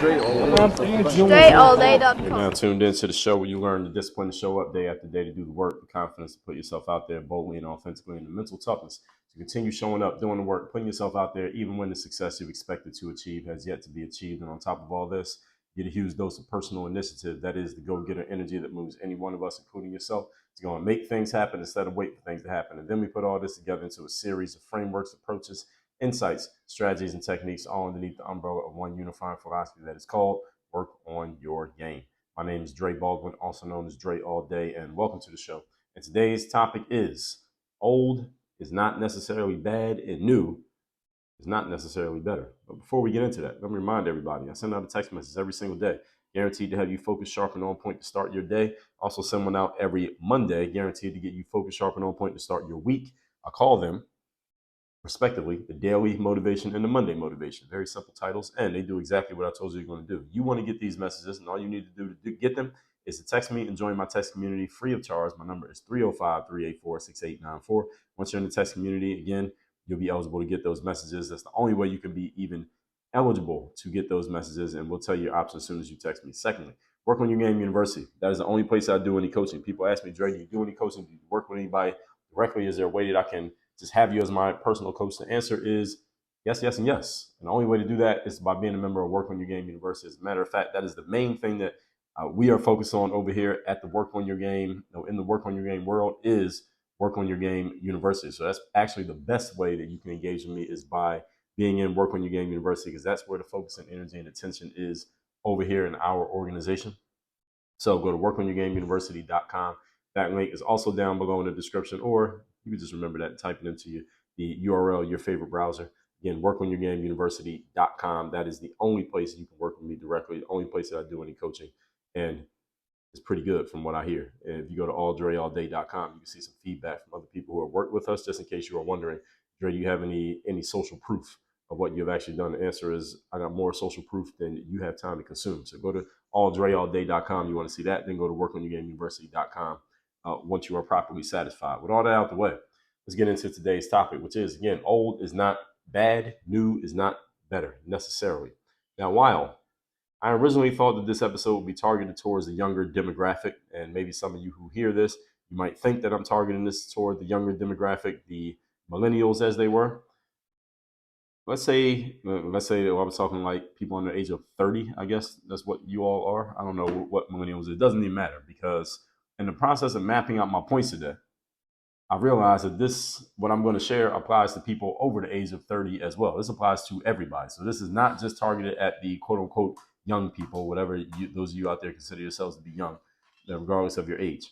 StraightallDay.com. You're now tuned into the show where you learn the discipline to show up day after day to do the work, the confidence to put yourself out there boldly and authentically, and the mental toughness to continue showing up, doing the work, putting yourself out there, even when the success you've expected to achieve has yet to be achieved. And on top of all this, get a huge dose of personal initiative. That is the go-getter energy that moves any one of us, including yourself, to go and make things happen instead of wait for things to happen. And then we put all this together into a series of frameworks, approaches, insights, strategies, and techniques, all underneath the umbrella of one unifying philosophy that is called work on your game. My name is Dre Baldwin, also known as Dre All Day, and welcome to the show. And today's topic is old is not necessarily bad and new is not necessarily better. But before we get into that, let me remind everybody, I send out a text message every single day, guaranteed to have you focused, sharp, and on point to start your day. Also send one out every Monday, guaranteed to get you focused, sharp, and on point to start your week. I call them, respectively, the daily motivation and the Monday motivation. Very simple titles, and they do exactly what I told you you're going to do. You want to get these messages, and all you need to do to get them is to text me and join my text community free of charge. My number is 305-384-6894. Once you're in the text community, again, you'll be eligible to get those messages. That's the only way you can be even eligible to get those messages, and we'll tell you your options as soon as you text me. Secondly, Work on Your Game University. That is the only place I do any coaching. People ask me, Dre, do you do any coaching? Do you work with anybody directly? Is there a way that I can just have you as my personal coach? The answer is yes, yes, and yes. And the only way to do that is by being a member of Work on Your Game University. As a matter of fact, that is the main thing that we are focused on over here at the Work on Your Game, in the Work on Your Game world, is Work on Your Game University. So that's actually the best way that you can engage with me, is by being in Work on Your Game University, because that's where the focus and energy and attention is over here in our organization. So go to workonyourgameuniversity.com. That link is also down below in the description, or you can just remember that and type it into the URL, your favorite browser. Again, workonyourgameuniversity.com. That is the only place you can work with me directly, the only place that I do any coaching. And it's pretty good from what I hear. And if you go to alldrealldday.com, you can see some feedback from other people who have worked with us. Just in case you are wondering, Dre, do you have any social proof of what you've actually done? The answer is, I got more social proof than you have time to consume. So go to alldrealldday.com. You want to see that, then go to workonyourgameuniversity.com once you are properly satisfied. With all that out the way, let's get into today's topic, which is, again, old is not bad, new is not better necessarily. Now, while I originally thought that this episode would be targeted towards the younger demographic, and maybe some of you who hear this, you might think that I'm targeting this toward the younger demographic, the millennials as they were. Let's say I was talking like people under the age of 30, I guess that's what you all are. I don't know what millennials is. It doesn't even matter, because in the process of mapping out my points today, I realized that what I'm going to share applies to people over the age of 30 as well. This applies to everybody. So this is not just targeted at the quote unquote young people, whatever those of you out there consider yourselves to be young, regardless of your age.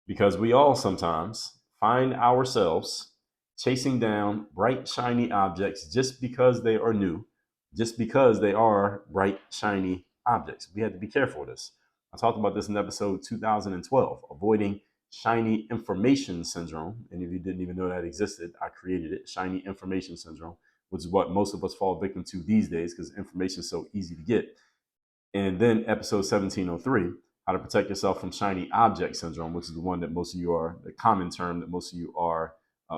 Because we all sometimes find ourselves chasing down bright, shiny objects just because they are new, just because they are bright, shiny objects. We had to be careful of this. I talked about this in episode 2012, avoiding shiny information syndrome. And if you didn't even know that existed, I created it, shiny information syndrome, which is what most of us fall victim to these days because information is so easy to get. And then episode 1703, how to protect yourself from shiny object syndrome, which is the one that most of you are, the common term that most of you are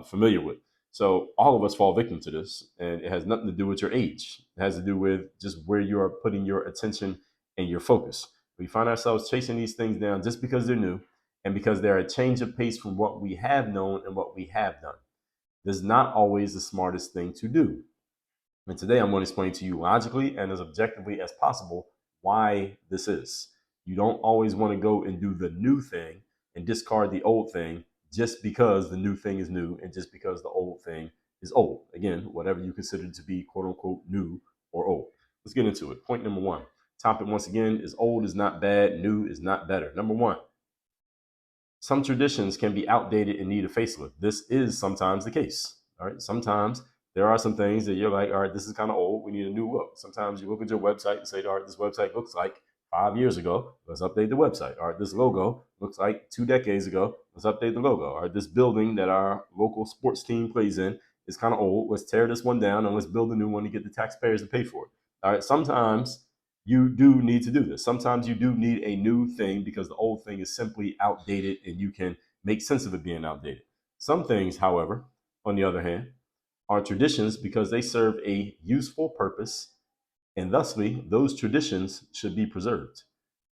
familiar with. So all of us fall victim to this, and it has nothing to do with your age. It has to do with just where you are putting your attention and your focus. We find ourselves chasing these things down just because they're new and because they're a change of pace from what we have known and what we have done. This is not always the smartest thing to do. And today I'm going to explain to you logically and as objectively as possible why this is. You don't always want to go and do the new thing and discard the old thing just because the new thing is new and just because the old thing is old. Again, whatever you consider to be quote unquote new or old. Let's get into it. Point number one. Topic once again is old is not bad, new is not better. Number one, some traditions can be outdated and need a facelift. This is sometimes the case. All right. Sometimes there are some things that you're like, all right, this is kind of old. We need a new look. Sometimes you look at your website and say, all right, this website looks like 5 years ago. Let's update the website. All right, this logo looks like 2 decades ago. Let's update the logo. All right, this building that our local sports team plays in is kind of old. Let's tear this one down and let's build a new one to get the taxpayers to pay for it. All right, sometimes you do need to do this. Sometimes you do need a new thing because the old thing is simply outdated and you can make sense of it being outdated. Some things, however, on the other hand, are traditions because they serve a useful purpose And thusly, those traditions should be preserved,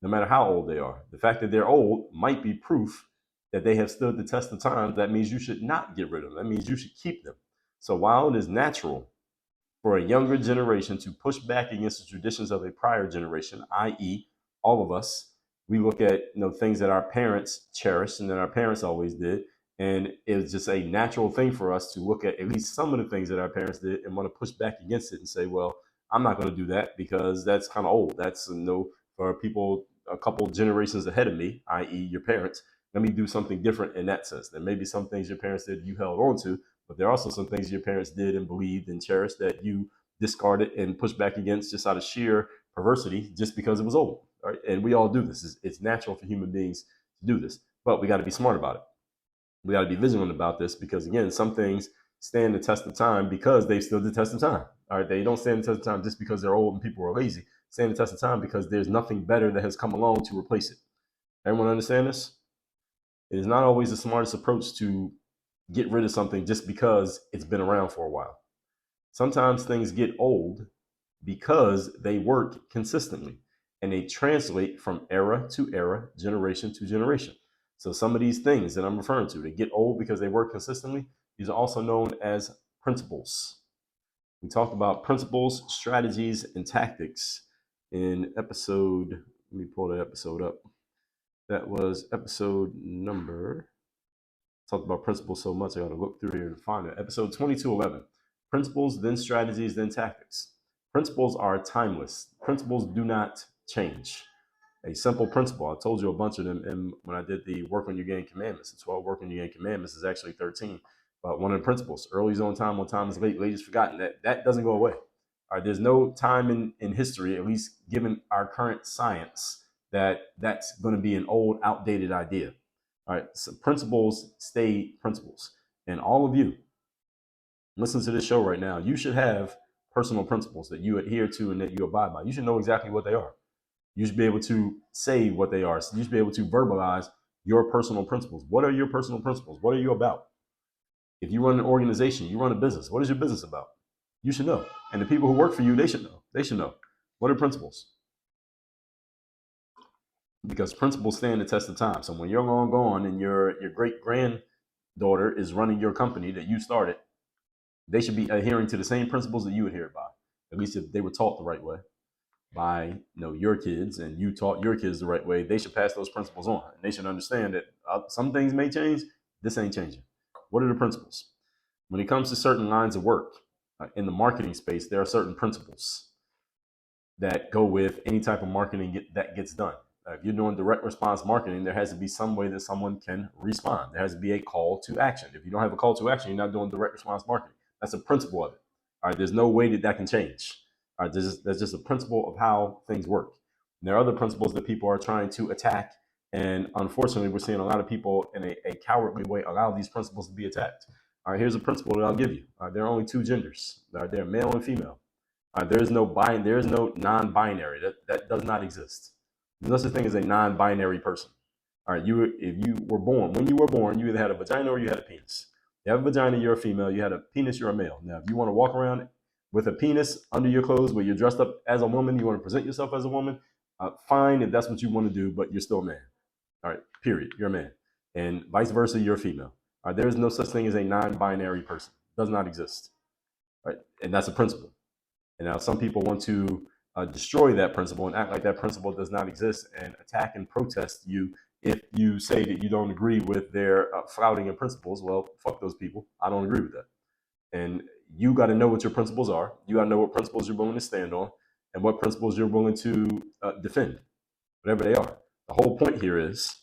no matter how old they are. The fact that they're old might be proof that they have stood the test of time. That means you should not get rid of them. That means you should keep them. So while it is natural for a younger generation to push back against the traditions of a prior generation, i.e., all of us, we look at things that our parents cherished and that our parents always did, and it's just a natural thing for us to look at least some of the things that our parents did and want to push back against it and say, well, I'm not going to do that because that's kind of old. That's for people a couple generations ahead of me, i.e., your parents. Let me do something different in that sense. There may be some things your parents did you held on to, but there are also some things your parents did and believed and cherished that you discarded and pushed back against just out of sheer perversity, just because it was old. Right? And we all do this. It's natural for human beings to do this, but we got to be smart about it. We got to be vigilant about this because, again, some things stand the test of time because they've stood the test of time. All right, they don't stand the test of time just because they're old and people are lazy. Stand the test of time because there's nothing better that has come along to replace it. Everyone understand this? It is not always the smartest approach to get rid of something just because it's been around for a while. Sometimes things get old because they work consistently and they translate from era to era, generation to generation. So some of these things that I'm referring to, they get old because they work consistently. These are also known as principles. We talked about principles, strategies, and tactics in episode, let me pull that episode up. That was episode number, talked about principles so much, I got to look through here to find it. Episode 2211, principles, then strategies, then tactics. Principles are timeless. Principles do not change. A simple principle, I told you a bunch of them and when I did the work on your gain commandments. The 12 work on your gain commandments is actually 13. But one of the principles, early is on time, when time is late is forgotten. That doesn't go away. All right, there's no time in history, at least given our current science, that's going to be an old, outdated idea. All right, so principles stay principles. And all of you, listen to this show right now, you should have personal principles that you adhere to and that you abide by. You should know exactly what they are. You should be able to say what they are. You should be able to verbalize your personal principles. What are your personal principles? What are you about? If you run an organization, you run a business, what is your business about? You should know. And the people who work for you, they should know. They should know. What are principles? Because principles stand the test of time. So when you're long gone and your great granddaughter is running your company that you started, they should be adhering to the same principles that you adhere by. At least if they were taught the right way by your kids and you taught your kids the right way, they should pass those principles on. And they should understand that some things may change. This ain't changing. What are the principles? When it comes to certain lines of work in the marketing space, there are certain principles that go with any type of marketing that gets done. If you're doing direct response marketing, there has to be some way that someone can respond. There has to be a call to action. If you don't have a call to action, you're not doing direct response marketing. That's a principle of it. All right, there's no way that can change. All right, that's just a principle of how things work. And there are other principles that people are trying to attack, and unfortunately, we're seeing a lot of people in a cowardly way allow these principles to be attacked. All right, here's a principle that I'll give you. There are only two genders. They're male and female. There is no non-binary. That does not exist. There's no such thing as a non-binary person. All right, if you were born, when you were born, you either had a vagina or you had a penis. You have a vagina, you're a female. You had a penis, you're a male. Now, if you want to walk around with a penis under your clothes where you're dressed up as a woman, you want to present yourself as a woman, fine if that's what you want to do, but you're still a man. All right, period. You're a man. And vice versa, you're a female. All right, there is no such thing as a non-binary person. It does not exist. All right, and that's a principle. And now some people want to destroy that principle and act like that principle does not exist and attack and protest you if you say that you don't agree with their flouting of principles. Well, fuck those people. I don't agree with that. And you got to know what your principles are. You got to know what principles you're willing to stand on and what principles you're willing to defend, whatever they are. The whole point here is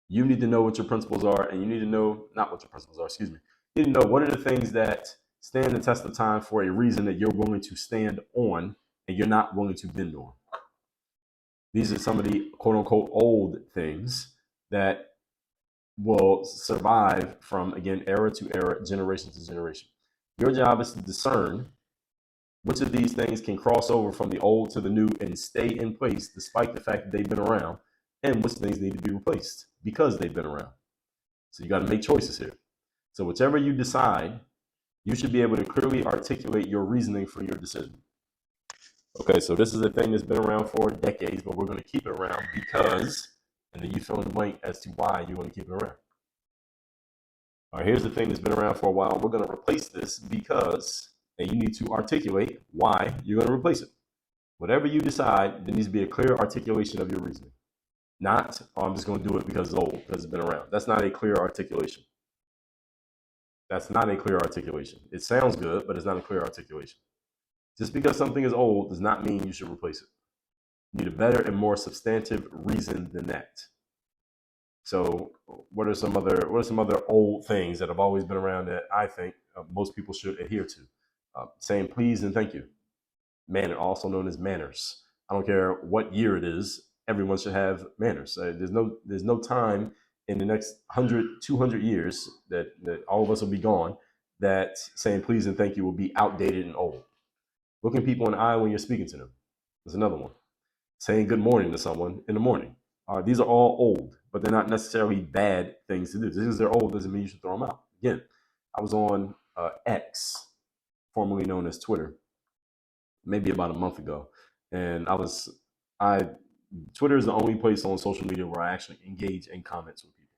you need to know what your principles are, and you need to know, not what your principles are, excuse me. You need to know what are the things that stand the test of time for a reason that you're willing to stand on and you're not willing to bend on. These are some of the quote unquote old things that will survive from, again, era to era, generation to generation. Your job is to discern which of these things can cross over from the old to the new and stay in place despite the fact that they've been around, and which things need to be replaced because they've been around. So you got to make choices here. So whichever you decide, you should be able to clearly articulate your reasoning for your decision. Okay, so this is a thing that's been around for decades, but we're going to keep it around because, and then you fill in the blank as to why you want to keep it around. All right, here's the thing that's been around for a while. We're going to replace this because, and you need to articulate why you're going to replace it. Whatever you decide, there needs to be a clear articulation of your reasoning. Not, oh, I'm just going to do it because it's old, because it's been around. That's not a clear articulation. That's not a clear articulation. It sounds good, but it's not a clear articulation. Just because something is old does not mean you should replace it. You need a better and more substantive reason than that. So, what are some other old things that have always been around that I think most people should adhere to? Saying please and thank you. Also known as manners. I don't care what year it is. Everyone should have manners. There's no time in the next 100, 200 years that all of us will be gone that saying please and thank you will be outdated and old. Looking people in the eye when you're speaking to them is another one. Saying good morning to someone in the morning. These are all old, but they're not necessarily bad things to do. Just because they're old doesn't mean you should throw them out. Again, I was on X, formerly known as Twitter, maybe about a month ago, and Twitter is the only place on social media where I actually engage in comments with people.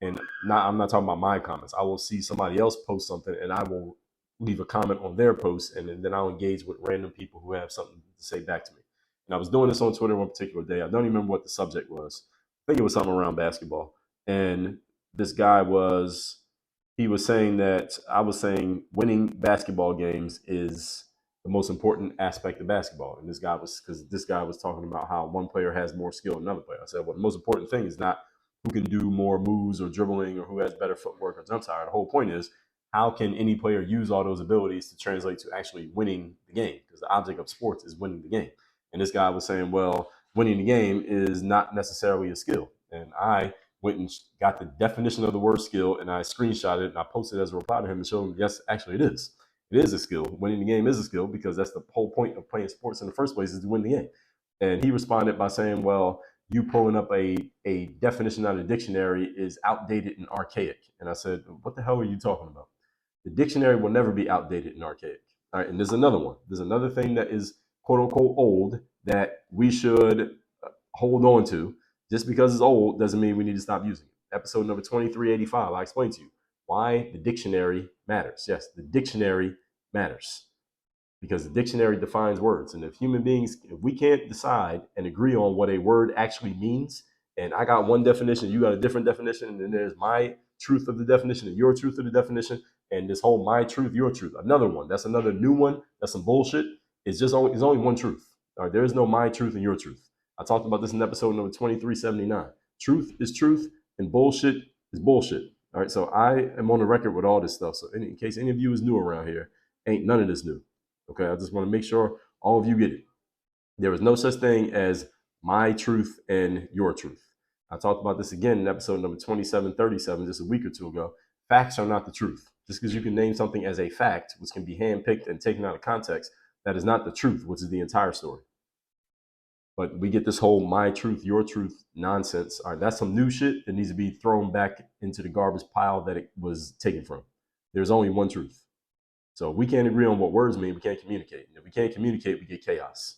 And I'm not talking about my comments. I will see somebody else post something, and I will leave a comment on their post, and then I'll engage with random people who have something to say back to me. And I was doing this on Twitter one particular day. I don't even remember what the subject was. I think it was something around basketball. And this guy was saying that I was saying winning basketball games is the most important aspect of basketball. And this guy was talking about how one player has more skill than another player. I said, well, the most important thing is not who can do more moves or dribbling or who has better footwork or jump higher. The whole point is how can any player use all those abilities to translate to actually winning the game? Because the object of sports is winning the game. And this guy was saying, well, winning the game is not necessarily a skill. And I went and got the definition of the word skill, and I screenshot it and I posted it as a reply to him and showed him, yes, actually it is. It is a skill. Winning the game is a skill because that's the whole point of playing sports in the first place is to win the game. And he responded by saying, well, you pulling up a definition out of the dictionary is outdated and archaic. And I said, what the hell are you talking about? The dictionary will never be outdated and archaic. All right, and there's another one. There's another thing that is quote unquote old that we should hold on to. Just because it's old doesn't mean we need to stop using it. Episode number 2385, I explained to you why the dictionary matters. Yes, the dictionary matters because the dictionary defines words. And if we can't decide and agree on what a word actually means, and I got one definition, you got a different definition, and then there's my truth of the definition and your truth of the definition, and this whole my truth, your truth, another one. That's another new one. That's some bullshit. It's only one truth. All right, there is no my truth and your truth. I talked about this in episode number 2379. Truth is truth, and bullshit is bullshit. All right, so I am on the record with all this stuff. So in case any of you is new around here, ain't none of this new. Okay, I just want to make sure all of you get it. There is no such thing as my truth and your truth. I talked about this again in episode number 2737 just a week or two ago. Facts are not the truth. Just because you can name something as a fact, which can be handpicked and taken out of context, that is not the truth, which is the entire story. But we get this whole my truth, your truth nonsense. All right, that's some new shit that needs to be thrown back into the garbage pile that it was taken from. There's only one truth. So if we can't agree on what words mean, we can't communicate. And if we can't communicate, we get chaos.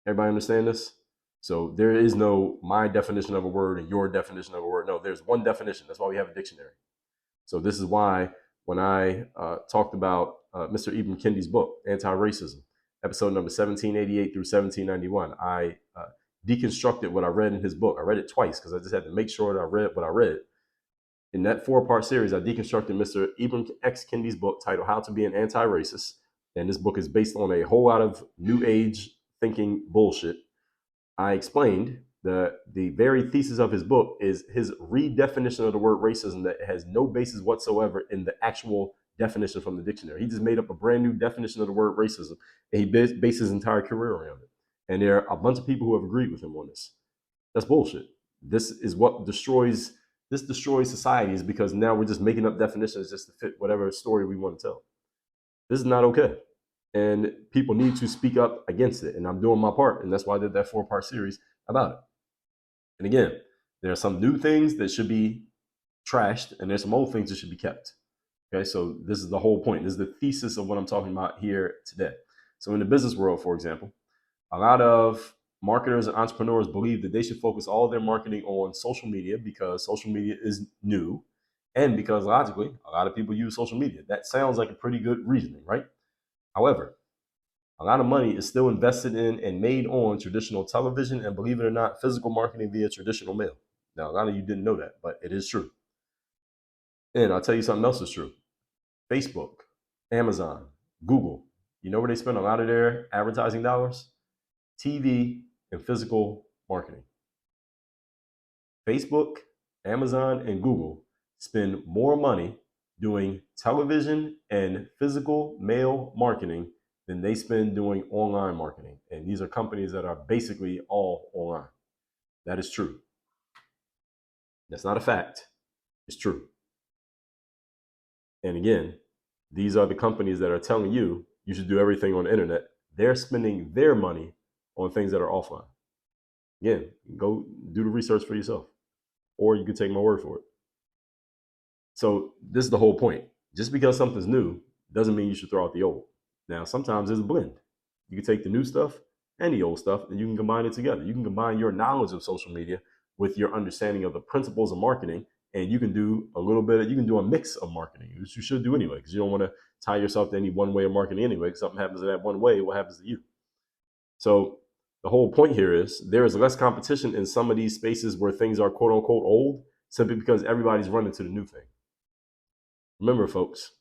Everybody understand this? So there is no my definition of a word and your definition of a word. No, there's one definition. That's why we have a dictionary. So this is why when I talked about Mr. Ibram Kendi's book, Anti-Racism, episode number 1788 through 1791, I deconstructed what I read in his book. I read it twice because I just had to make sure that I read what I read. In that 4-part series, I deconstructed Mr. Ibram X. Kendi's book titled How to Be an Anti-Racist. And this book is based on a whole lot of new age thinking bullshit. I explained the very thesis of his book is his redefinition of the word racism that has no basis whatsoever in the actual definition from the dictionary. He just made up a brand new definition of the word racism, and he based his entire career around it. And there are a bunch of people who have agreed with him on this. That's bullshit. This is what destroys societies because now we're just making up definitions just to fit whatever story we want to tell. This is not okay. And people need to speak up against it. And I'm doing my part. And that's why I did that 4-part series about it. And again, there are some new things that should be trashed, and there's some old things that should be kept. Okay, so this is the whole point. This is the thesis of what I'm talking about here today. So in the business world, for example, a lot of marketers and entrepreneurs believe that they should focus all of their marketing on social media because social media is new and because logically, a lot of people use social media. That sounds like a pretty good reasoning, right? However, a lot of money is still invested in and made on traditional television and, believe it or not, physical marketing via traditional mail. Now, a lot of you didn't know that, but it is true. And I'll tell you something else is true. Facebook, Amazon, Google, you know where they spend a lot of their advertising dollars? TV and physical marketing. Facebook, Amazon, and Google spend more money doing television and physical mail marketing than they spend doing online marketing. And these are companies that are basically all online. That is true. That's not a fact. It's true. And again, these are the companies that are telling you you should do everything on the internet. They're spending their money on things that are offline. Again, go do the research for yourself, or you can take my word for it. So this is the whole point. Just because something's new doesn't mean you should throw out the old. Now, sometimes there's a blend. You can take the new stuff and the old stuff, and you can combine it together. You can combine your knowledge of social media with your understanding of the principles of marketing, and you can do a little bit. You can do a mix of marketing, which you should do anyway, because you don't want to tie yourself to any one way of marketing anyway. If something happens in that one way, what happens to you? So the whole point here is there is less competition in some of these spaces where things are quote unquote old, simply because everybody's running to the new thing. Remember, folks,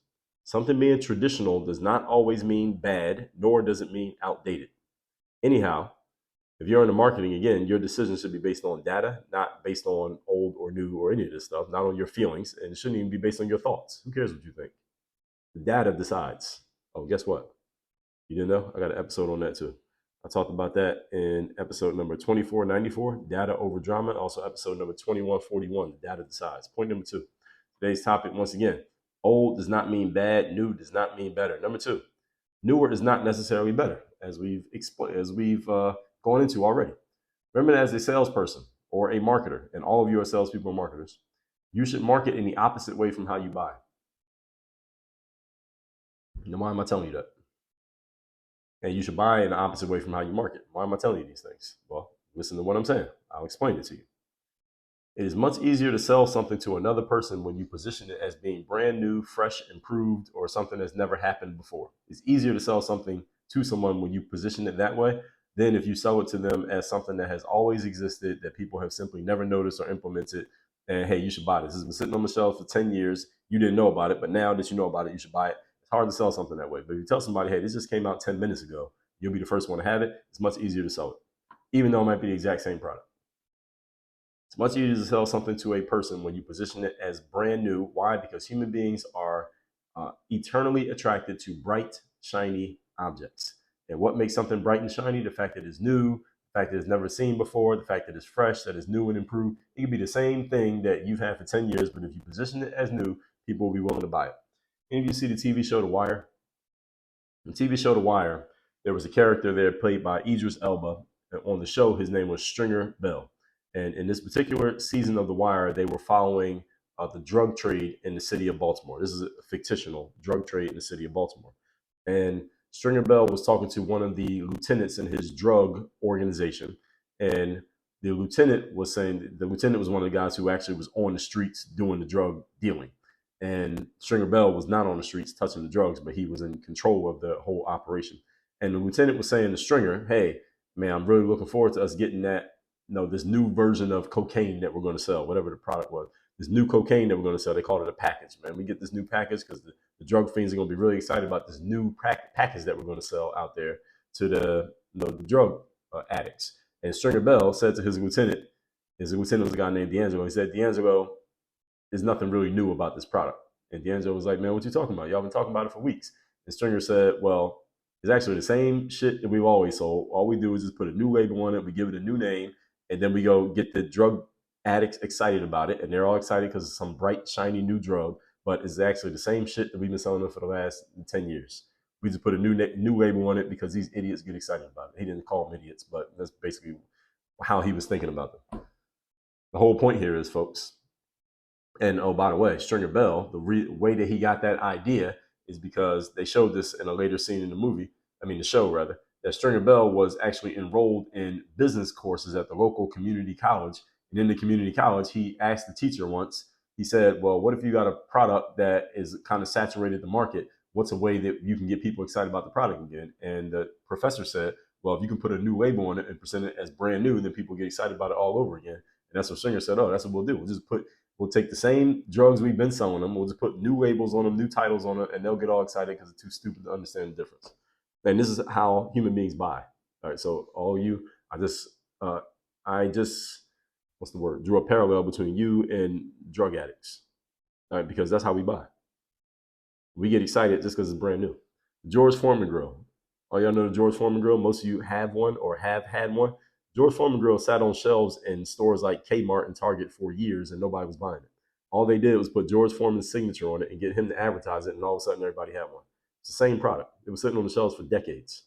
something being traditional does not always mean bad, nor does it mean outdated. Anyhow, if you're into marketing, again, your decision should be based on data, not based on old or new or any of this stuff, not on your feelings, and it shouldn't even be based on your thoughts. Who cares what you think? The data decides. Oh, guess what? You didn't know? I got an episode on that too. I talked about that in episode number 2494, Data Over Drama. Also, episode number 2141, Data Decides. Point number 2. Today's topic, once again, old does not mean bad. New does not mean better. Number 2, newer is not necessarily better, as we've gone into already. Remember, as a salesperson or a marketer, and all of you are salespeople and marketers, you should market in the opposite way from how you buy. Now, why am I telling you that? And you should buy in the opposite way from how you market. Why am I telling you these things? Well, listen to what I'm saying. I'll explain it to you. It is much easier to sell something to another person when you position it as being brand new, fresh, improved, or something that's never happened before. It's easier to sell something to someone when you position it that way than if you sell it to them as something that has always existed, that people have simply never noticed or implemented. And hey, you should buy this. This has been sitting on the shelf for 10 years. You didn't know about it, but now that you know about it, you should buy it. It's hard to sell something that way. But if you tell somebody, hey, this just came out 10 minutes ago, you'll be the first one to have it. It's much easier to sell it, even though it might be the exact same product. It's much easier to sell something to a person when you position it as brand new. Why? Because human beings are eternally attracted to bright, shiny objects. And what makes something bright and shiny? The fact that it's new, the fact that it's never seen before, the fact that it's fresh, that it's new and improved. It could be the same thing that you've had for 10 years, but if you position it as new, people will be willing to buy it. Any of you see the TV show The Wire? In the TV show The Wire, there was a character there played by Idris Elba. On the show, his name was Stringer Bell. And in this particular season of The Wire, they were following the drug trade in the city of Baltimore. This is a fictional drug trade in the city of Baltimore. And Stringer Bell was talking to one of the lieutenants in his drug organization. And the lieutenant was saying, the lieutenant was one of the guys who actually was on the streets doing the drug dealing. And Stringer Bell was not on the streets touching the drugs, but he was in control of the whole operation. And the lieutenant was saying to Stringer, hey, man, I'm really looking forward to us getting that, this new version of cocaine that we're going to sell, whatever the product was. This new cocaine that we're going to sell, they called it a package, man. We get this new package because the drug fiends are going to be really excited about this new package that we're going to sell out there to the drug addicts. And Stringer Bell said to his lieutenant was a guy named D'Angelo. He said, D'Angelo, there's nothing really new about this product. And D'Angelo was like, man, what you talking about? Y'all been talking about it for weeks. And Stringer said, well, it's actually the same shit that we've always sold. All we do is just put a new label on it. We give it a new name. And then we go get the drug addicts excited about it. And they're all excited because it's some bright, shiny new drug. But it's actually the same shit that we've been selling them for the last 10 years. We just put a new label on it because these idiots get excited about it. He didn't call them idiots, but that's basically how he was thinking about them. The whole point here is, folks, and oh, by the way, Stringer Bell, the way that he got that idea is because they showed this in a later scene in the movie. the show rather, that Stringer Bell was actually enrolled in business courses at the local community college. And in the community college, he asked the teacher once, he said, well, what if you got a product that is kind of saturated the market? What's a way that you can get people excited about the product again? And the professor said, well, if you can put a new label on it and present it as brand new, then people get excited about it all over again. And that's what Stringer said, oh, that's what we'll do. We'll take the same drugs we've been selling them. We'll just put new labels on them, new titles on it, and they'll get all excited because it's too stupid to understand the difference. And this is how human beings buy. All right, so all you, I just, what's the word? Drew a parallel between you and drug addicts. All right, because that's how we buy. We get excited just because it's brand new. George Foreman grill. Oh, y'all know the George Foreman grill? Most of you have one or have had one. George Foreman grill sat on shelves in stores like Kmart and Target for years, and nobody was buying it. All they did was put George Foreman's signature on it and get him to advertise it, and all of a sudden everybody had one. It's the same product. It was sitting on the shelves for decades.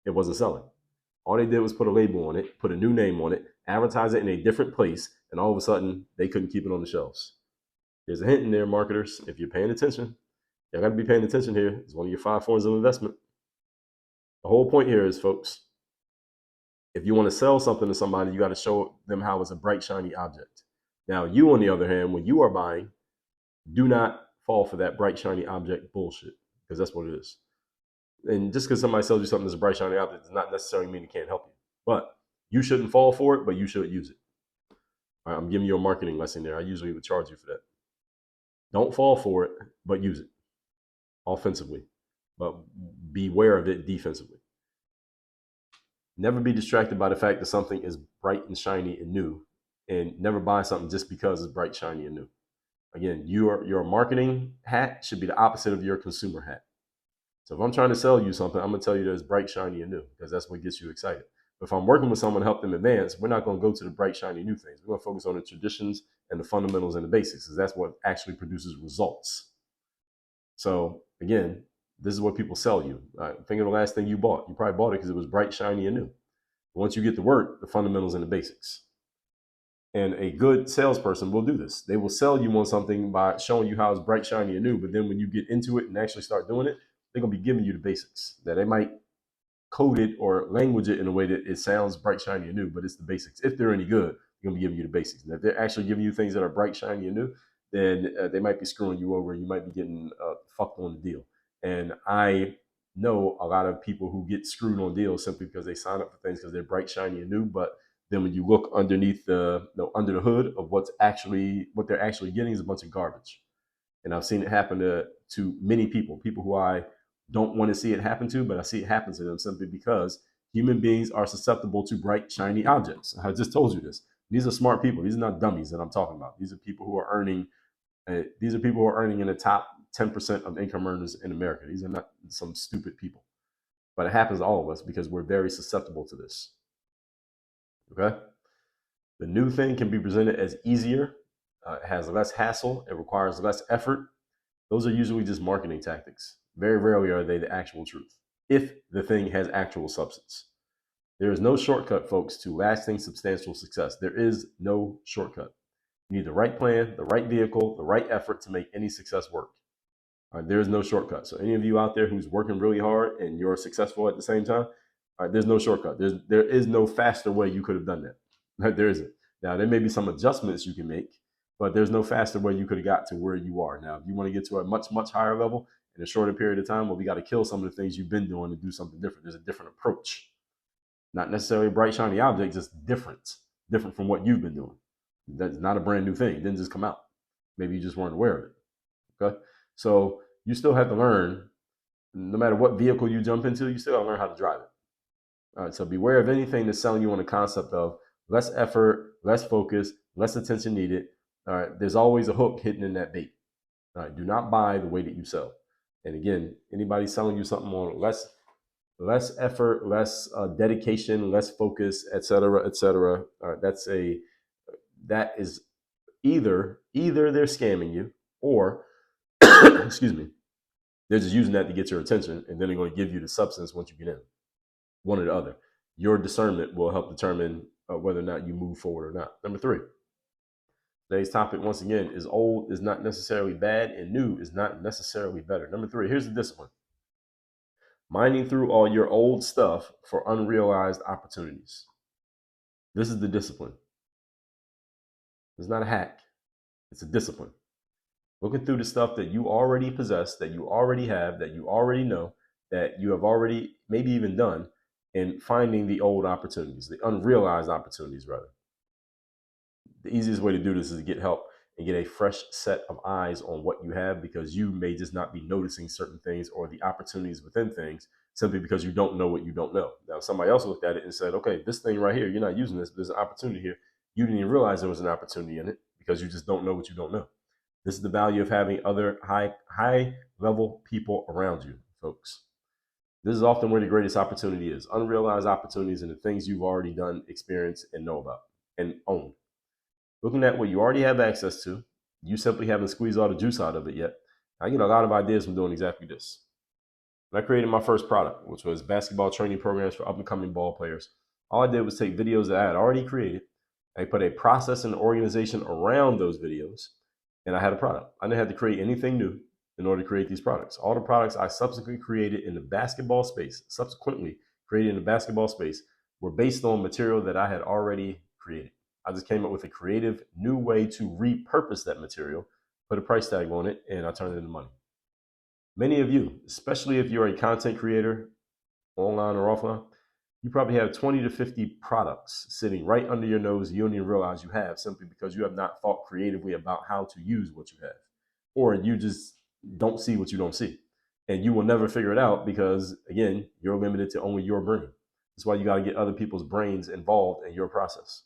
It wasn't selling. All they did was put a label on it, put a new name on it, advertise it in a different place, and all of a sudden they couldn't keep it on the shelves. There's a hint in there, marketers. If you're paying attention, you got to be paying attention here. It's one of your 5 forms of investment. The whole point here is, folks, if you want to sell something to somebody, you got to show them how it's a bright, shiny object. Now, you, on the other hand, when you are buying, do not fall for that bright, shiny object bullshit, because that's what it is. And just because somebody sells you something that's a bright, shiny object does not necessarily mean it can't help you. But you shouldn't fall for it, but you should use it. All right, I'm giving you a marketing lesson there. I usually would charge you for that. Don't fall for it, but use it offensively. But beware of it defensively. Never be distracted by the fact that something is bright and shiny and new, and never buy something just because it's bright, shiny, and new. Again, your marketing hat should be the opposite of your consumer hat. So if I'm trying to sell you something, I'm going to tell you that it's bright, shiny, and new, because that's what gets you excited. But if I'm working with someone to help them advance, we're not going to go to the bright, shiny, new things. We're going to focus on the traditions and the fundamentals and the basics, because that's what actually produces results. So again, this is what people sell you. Think of the last thing you bought. You probably bought it because it was bright, shiny, and new. Once you get to work, the fundamentals and the basics. And a good salesperson will do this. They will sell you on something by showing you how it's bright, shiny, and new. But then when you get into it and actually start doing it, they're going to be giving you the basics. That they might code it or language it in a way that it sounds bright, shiny, and new, but it's the basics. If they're any good, they're going to be giving you the basics. And if they're actually giving you things that are bright, shiny, and new, then they might be screwing you over, and you might be getting fucked on the deal. And I know a lot of people who get screwed on deals simply because they sign up for things because they're bright, shiny, and new. But then when you look underneath under the hood of what they're actually getting is a bunch of garbage. And I've seen it happen to many people who I don't want to see it happen to, but I see it happen to them simply because human beings are susceptible to bright, shiny objects. I just told you this. These are smart people. These are not dummies that I'm talking about. These are people who are earning. These are people who are earning in the top 10% of income earners in America. These are not some stupid people. But it happens to all of us because we're very susceptible to this. Okay? The new thing can be presented as easier. It has less hassle. It requires less effort. Those are usually just marketing tactics. Very rarely are they the actual truth, if the thing has actual substance. There is no shortcut, folks, to lasting substantial success. There is no shortcut. You need the right plan, the right vehicle, the right effort to make any success work. There is no shortcut. So any of you out there who's working really hard and you're successful at the same time, there's no shortcut. There is no faster way you could have done that. There isn't. Now, there may be some adjustments you can make, but there's no faster way you could have got to where you are. Now, if you want to get to a much, much higher level in a shorter period of time, well, we got to kill some of the things you've been doing and do something different. There's a different approach. Not necessarily a bright, shiny object, just different from what you've been doing. That's not a brand new thing. It didn't just come out. Maybe you just weren't aware of it. Okay? So you still have to learn, no matter what vehicle you jump into, you still got to learn how to drive it. All right, so beware of anything that's selling you on the concept of less effort, less focus, less attention needed. All right, there's always a hook hidden in that bait. All right, do not buy the way that you sell. And again, anybody selling you something on less effort, less dedication, less focus, et cetera, et cetera. That is either they're scamming you, or excuse me, they're just using that to get your attention, and then they're going to give you the substance once you get in. One or the other. Your discernment will help determine whether or not you move forward or not. Number 3. Today's topic, once again, is old is not necessarily bad and new is not necessarily better. Number 3, here's the discipline. Mining through all your old stuff for unrealized opportunities. This is the discipline. It's not a hack. It's a discipline. Looking through the stuff that you already possess, that you already have, that you already know, that you have already maybe even done, and finding the old opportunities, the unrealized opportunities, rather. The easiest way to do this is to get help and get a fresh set of eyes on what you have, because you may just not be noticing certain things or the opportunities within things simply because you don't know what you don't know. Now, somebody else looked at it and said, okay, this thing right here, you're not using this, but there's an opportunity here. You didn't even realize there was an opportunity in it because you just don't know what you don't know. This is the value of having other high level people around you, folks. This is often where the greatest opportunity is. Unrealized opportunities and the things you've already done, experienced, and know about and own. Looking at what you already have access to, you simply haven't squeezed all the juice out of it yet. I get a lot of ideas from doing exactly this. When I created my first product, which was basketball training programs for up and coming ball players, all I did was take videos that I had already created. I put a process and organization around those videos, and I had a product. I didn't have to create anything new in order to create these products. All the products I subsequently created in the basketball space, were based on material that I had already created. I just came up with a creative new way to repurpose that material, put a price tag on it, and I turned it into money. Many of you, especially if you're a content creator, online or offline, you probably have 20 to 50 products sitting right under your nose you don't even realize you have, simply because you have not thought creatively about how to use what you have. Or you just don't see what you don't see. And you will never figure it out because, again, you're limited to only your brain. That's why you got to get other people's brains involved in your process.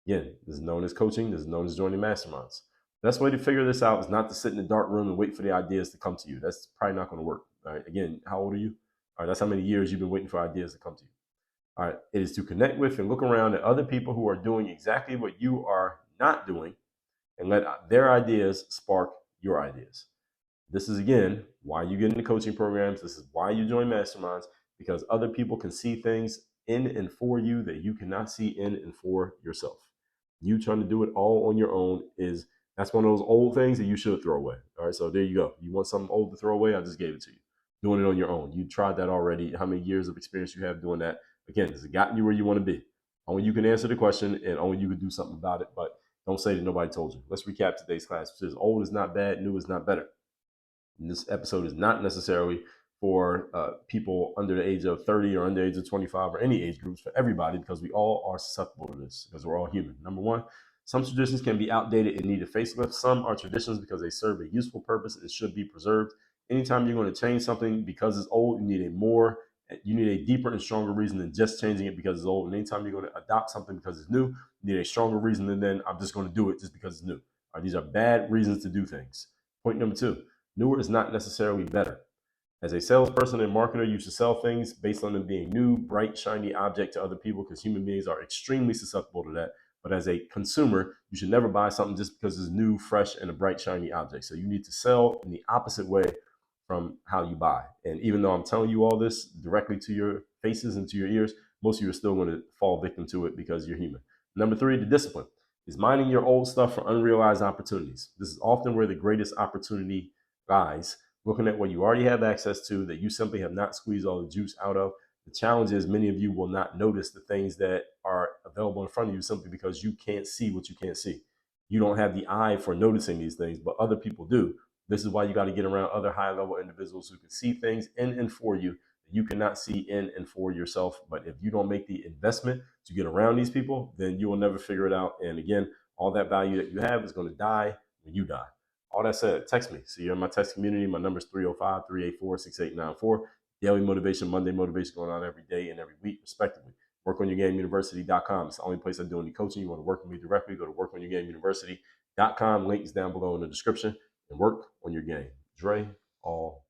Again, this is known as coaching. This is known as joining masterminds. The best way to figure this out is not to sit in the dark room and wait for the ideas to come to you. That's probably not going to work. All right. Again, how old are you? All right. That's how many years you've been waiting for ideas to come to you. All right. It is to connect with and look around at other people who are doing exactly what you are not doing and let their ideas spark your ideas. This is, again, why you get into coaching programs. This is why you join masterminds, because other people can see things in and for you that you cannot see in and for yourself. You trying to do it all on your own that's one of those old things that you should throw away. All right, so there you go. You want something old to throw away? I just gave it to you. Doing it on your own. You tried that already. How many years of experience you have doing that? Again, has it gotten you where you want to be? Only you can answer the question, and only you can do something about it. But don't say that nobody told you. Let's recap today's class, which is old is not bad, new is not better. And this episode is not necessarily for people under the age of 30 or under the age of 25 or any age groups, for everybody, because we all are susceptible to this, because we're all human. Number one, some traditions can be outdated and need a facelift. Some are traditions because they serve a useful purpose and should be preserved. Anytime you're going to change something because it's old, you need a deeper and stronger reason than just changing it because it's old. And anytime you're going to adopt something because it's new, you need a stronger reason than then I'm just going to do it just because it's new. All right, these are bad reasons to do things. Point number two, newer is not necessarily better. As a salesperson and marketer, you should sell things based on them being new, bright, shiny object to other people, because human beings are extremely susceptible to that. But as a consumer, you should never buy something just because it's new, fresh, and a bright, shiny object. So you need to sell in the opposite way from how you buy. And even though I'm telling you all this directly to your faces and to your ears, most of you are still going to fall victim to it because you're human. Number three, the discipline is mining your old stuff for unrealized opportunities. This is often where the greatest opportunity lies. Looking at what you already have access to that you simply have not squeezed all the juice out of. The challenge is many of you will not notice the things that are available in front of you simply because you can't see what you can't see. You don't have the eye for noticing these things, but other people do. This is why you got to get around other high level individuals who can see things in and for you that you cannot see in and for yourself. But if you don't make the investment to get around these people, then you will never figure it out. And again, all that value that you have is going to die when you die. All that said, text me. So you're in my text community. My number is 305-384-6894. Daily motivation, Monday motivation going on every day and every week, respectively. WorkOnYourGameUniversity.com. It's the only place I do any coaching. You want to work with me directly, go to WorkOnYourGameUniversity.com. Link is down below in the description. And work on your game. Dre, all